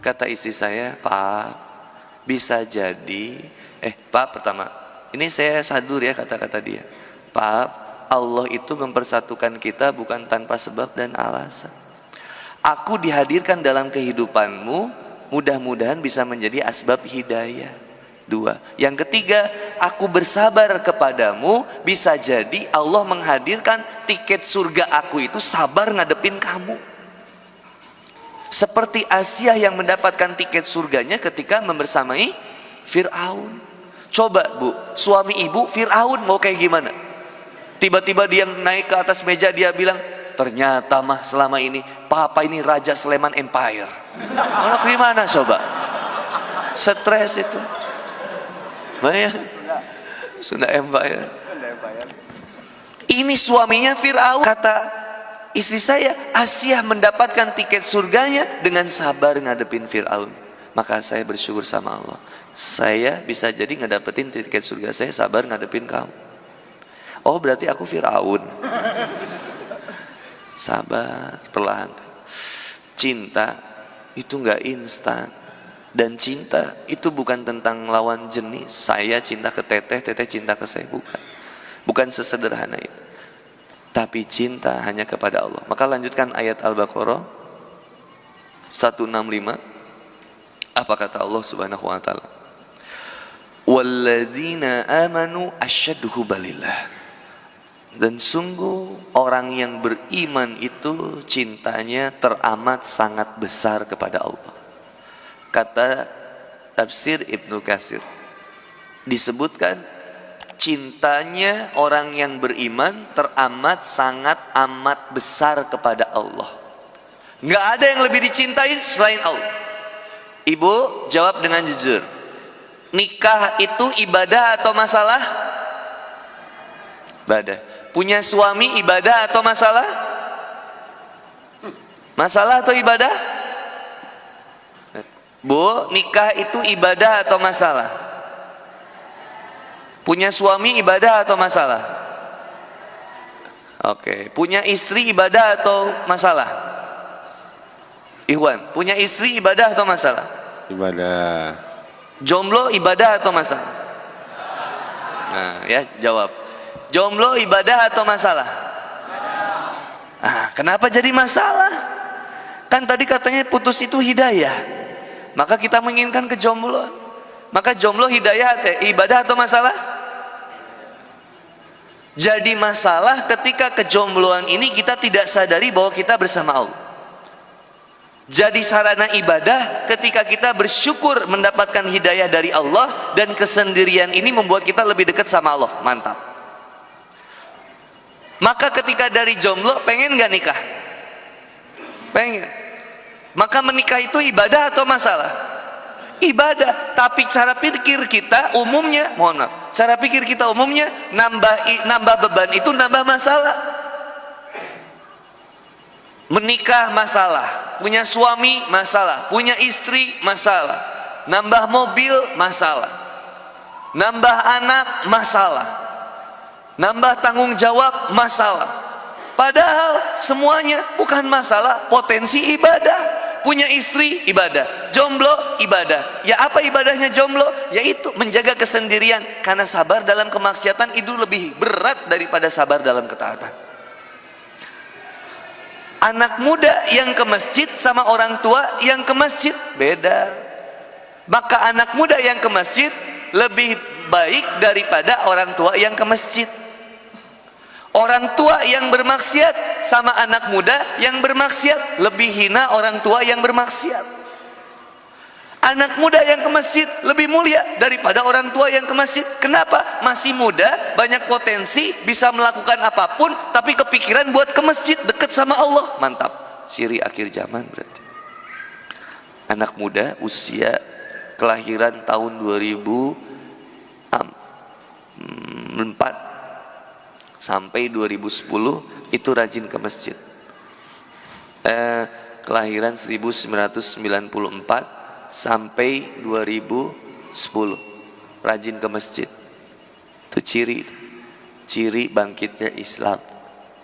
Kata istri saya, Pak, bisa jadi, Pak, pertama, ini saya sadur ya kata-kata dia. Pak, Allah itu mempersatukan kita bukan tanpa sebab dan alasan. Aku dihadirkan dalam kehidupanmu, mudah-mudahan bisa menjadi asbab hidayah. 2. Yang ketiga, aku bersabar kepadamu, bisa jadi Allah menghadirkan tiket surga aku itu sabar ngadepin kamu. Seperti Asia yang mendapatkan tiket surganya ketika membersamai Fir'aun. Coba bu, suami ibu Fir'aun mau kayak gimana? Tiba-tiba dia naik ke atas meja, dia bilang, ternyata mah selama ini papa ini Raja Sleman Empire. Kalau gimana coba? Stres itu. Bayang, Sunda Empire. Ini suaminya Fir'aun. Kata istri saya, Asia mendapatkan tiket surganya dengan sabar ngadepin Fir'aun. Maka saya bersyukur sama Allah, saya bisa jadi ngedapetin tiket surga saya sabar ngadepin kamu. Oh berarti aku Fir'aun. Sabar, perlahan. Cinta itu nggak instan. Dan cinta itu bukan tentang lawan jenis. Saya cinta ke teteh, teteh cinta ke saya. Bukan sesederhana itu. Tapi cinta hanya kepada Allah. Maka lanjutkan ayat Al-Baqarah 165. Apa kata Allah Subhanahu wa taala? Walladzina amanu asyaddu hubbalillah. Dan sungguh orang yang beriman itu cintanya teramat sangat besar kepada Allah. Kata tafsir Ibnu Katsir, disebutkan cintanya orang yang beriman teramat sangat amat besar kepada Allah. Nggak ada yang lebih dicintai selain Allah. Ibu jawab dengan jujur, nikah itu ibadah atau masalah? Ibadah. Punya suami ibadah atau masalah? Masalah atau ibadah? Bu, nikah itu ibadah atau masalah? Punya suami ibadah atau masalah? Oke. Punya istri ibadah atau masalah? Ikhwan, punya istri ibadah atau masalah? Ibadah. Jomblo ibadah atau masalah? Nah, ya jawab. Jomblo ibadah atau masalah? Ah, kenapa jadi masalah? Kan tadi katanya putus itu hidayah. Maka kita menginginkan kejombloan. Maka jomblo hidayah ibadah atau masalah? Jadi masalah ketika kejombloan ini kita tidak sadari bahwa kita bersama Allah. Jadi sarana ibadah ketika kita bersyukur mendapatkan hidayah dari Allah, dan kesendirian ini membuat kita lebih dekat sama Allah. Mantap. Maka ketika dari jomblo pengen gak nikah? Pengen. Maka menikah itu ibadah atau masalah? Ibadah. Tapi cara pikir kita umumnya, mohon maaf, cara pikir kita umumnya nambah beban itu nambah masalah. Menikah masalah, punya suami masalah, punya istri masalah, nambah mobil masalah, nambah anak masalah, nambah tanggung jawab masalah. Padahal semuanya bukan masalah, potensi ibadah. Punya istri ibadah, jomblo ibadah. Ya apa ibadahnya jomblo? Yaitu menjaga kesendirian, karena sabar dalam kemaksiatan itu lebih berat daripada sabar dalam ketaatan. Anak muda yang ke masjid sama orang tua yang ke masjid beda. Maka anak muda yang ke masjid lebih baik daripada orang tua yang ke masjid. Orang tua yang bermaksiat sama anak muda yang bermaksiat lebih hina orang tua yang bermaksiat. Anak muda yang ke masjid lebih mulia daripada orang tua yang ke masjid. Kenapa? Masih muda, banyak potensi, bisa melakukan apapun, tapi kepikiran buat ke masjid, dekat sama Allah. Mantap. Ciri akhir zaman berarti. Anak muda usia kelahiran tahun 2004 sampai 2010 itu rajin ke masjid. Kelahiran 1994 sampai 2010 rajin ke masjid. Itu ciri bangkitnya Islam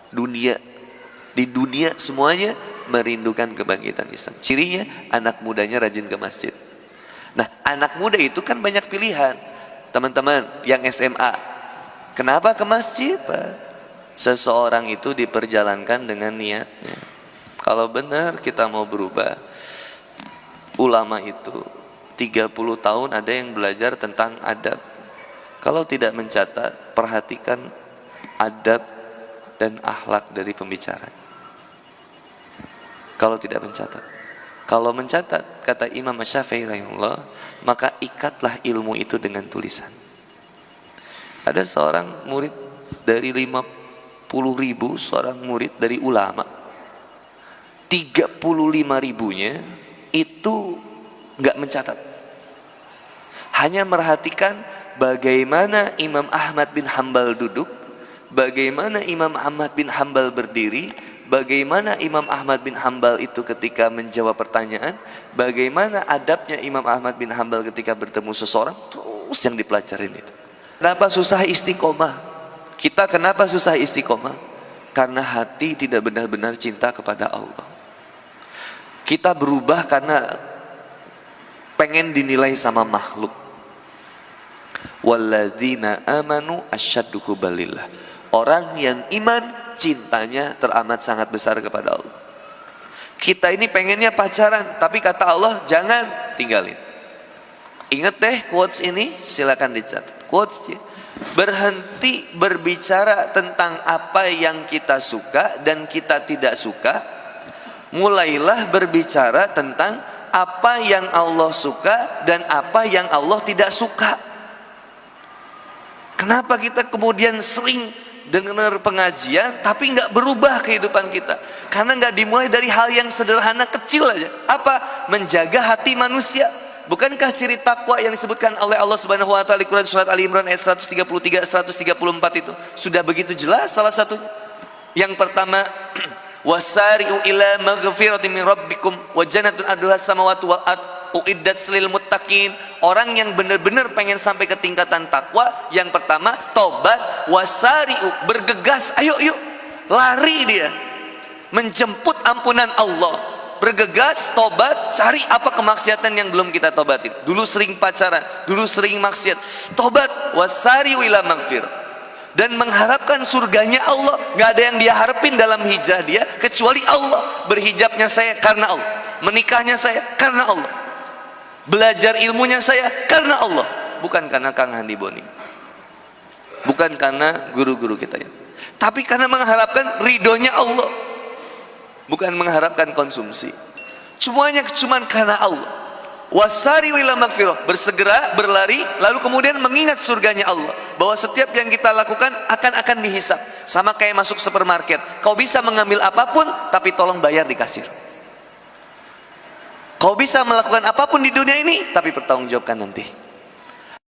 dunia. Di dunia semuanya merindukan kebangkitan Islam. Cirinya anak mudanya rajin ke masjid. Nah, anak muda itu kan banyak pilihan. Teman-teman yang SMA, kenapa ke masjid, Pak? Seseorang itu diperjalankan dengan niatnya. Kalau benar kita mau berubah, ulama itu 30 tahun ada yang belajar tentang adab. Kalau tidak mencatat, perhatikan adab dan akhlak dari pembicara. Kalau tidak mencatat, kalau mencatat, kata Imam Syafi'i rahimahullah, maka ikatlah ilmu itu dengan tulisan. Ada seorang murid dari 50.000, seorang murid dari ulama, 35.000-nya itu nggak mencatat, hanya merhatikan bagaimana Imam Ahmad bin Hambal duduk, bagaimana Imam Ahmad bin Hambal berdiri, bagaimana Imam Ahmad bin Hambal itu ketika menjawab pertanyaan, bagaimana adabnya Imam Ahmad bin Hambal ketika bertemu seseorang, terus yang dipelajarin itu. Kenapa susah istiqomah? Kita kenapa susah istiqomah? Karena hati tidak benar-benar cinta kepada Allah. Kita berubah karena pengen dinilai sama makhluk. Walladzina amanu asyaddu hubbalillah. Orang yang iman cintanya teramat sangat besar kepada Allah. Kita ini pengennya pacaran, tapi kata Allah jangan, tinggalin. Ingat deh quotes ini, silakan dicatat. Quotes ya. Berhenti berbicara tentang apa yang kita suka dan kita tidak suka. Mulailah berbicara tentang apa yang Allah suka dan apa yang Allah tidak suka. Kenapa kita kemudian sering dengar pengajian tapi nggak berubah kehidupan kita? Karena nggak dimulai dari hal yang sederhana kecil aja. Apa? Menjaga hati manusia. Bukankah ciri takwa yang disebutkan oleh Allah Subhanahu wa taala di Quran surat Ali Imran ayat 133 134 itu sudah begitu jelas salah satunya. Yang pertama, wasari'u ila maghfiratin min rabbikum wa jannatun arduha samawati wal ard uiddat lil muttaqin. Orang yang benar-benar pengen sampai ke tingkatan takwa, yang pertama tobat, wasari'u, bergegas, ayo yuk, lari dia menjemput ampunan Allah. Bergegas, tobat, cari apa kemaksiatan yang belum kita tobatin. Dulu sering pacaran, dulu sering maksiat, tobat, wasari'u ila maghfir, dan mengharapkan surganya Allah. Nggak ada yang dia harapin dalam hijrah dia kecuali Allah. Berhijabnya saya karena Allah, menikahnya saya karena Allah, belajar ilmunya saya karena Allah, bukan karena Kang Handi Boni, bukan karena guru-guru kita ya, tapi karena mengharapkan ridhonya Allah, bukan mengharapkan konsumsi. Semuanya cuma karena Allah. Wasari ila maghfirah, bersegera, berlari, lalu kemudian mengingat surganya Allah, bahwa setiap yang kita lakukan akan dihisap. Sama kayak masuk supermarket, kau bisa mengambil apapun tapi tolong bayar di kasir. Kau bisa melakukan apapun di dunia ini tapi bertanggung jawabkan nanti.